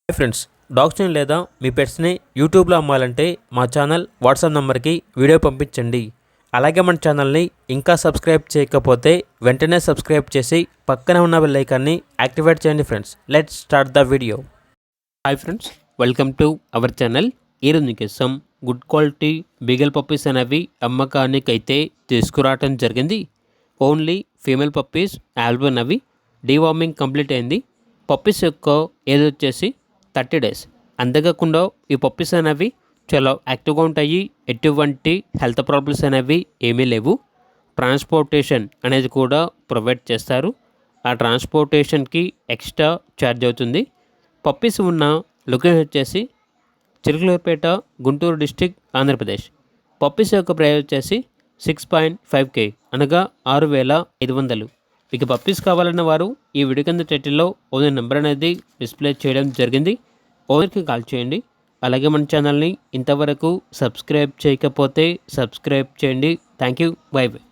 Hi friends, డాగ్స్ని లేదా మీ పెట్స్ని యూట్యూబ్లో అమ్మాలంటే మా ఛానల్ వాట్సాప్ నెంబర్కి వీడియో పంపించండి. అలాగే మన ఛానల్ని ఇంకా సబ్స్క్రైబ్ చేయకపోతే వెంటనే సబ్స్క్రైబ్ చేసి పక్కనే ఉన్న బెల్ ఐకాన్ని యాక్టివేట్ చేయండి. Friends, let's start the video. Hi friends, welcome to our channel. ఈరోజు మీకోసం గుడ్ క్వాలిటీ బీగల్ పప్పీస్ అనేవి అమ్మకానికి అయితే తీసుకురావటం జరిగింది. ఓన్లీ ఫీమేల్ పప్పీస్ ఆల్బన్ అవి డీవార్మింగ్ కంప్లీట్ అయింది. పప్పీస్ యొక్క ఏజ్ వచ్చేసి 30 days. అంతేకాకుండా ఈ పప్పీస్ అనేవి చాలా యాక్టివ్గా ఉంటాయి. ఎటువంటి హెల్త్ ప్రాబ్లమ్స్ అనేవి ఏమీ లేవు. ట్రాన్స్పోర్టేషన్ అనేది కూడా ప్రొవైడ్ చేస్తారు. ఆ ట్రాన్స్పోర్టేషన్కి ఎక్స్ట్రా ఛార్జ్ అవుతుంది. పప్పీస్ ఉన్న లొకేషన్ వచ్చేసి చిలకలూరిపేట, గుంటూరు డిస్టిక్, ఆంధ్రప్రదేశ్. పప్పీస్ యొక్క ప్రైస్ వచ్చేసి 6.5K అనగా 6,500. మీకు పప్పీస్ కావాలన్న వారు ఈ వీడియో కింద టైటిల్లో ఓనర్ నెంబర్ అనేది డిస్ప్లే చేయడం జరిగింది. ఓనర్కి కాల్ చేయండి. అలాగే మన ఛానల్ని ఇంతవరకు సబ్స్క్రైబ్ చేయకపోతే సబ్స్క్రైబ్ చేయండి. Thank you. By by.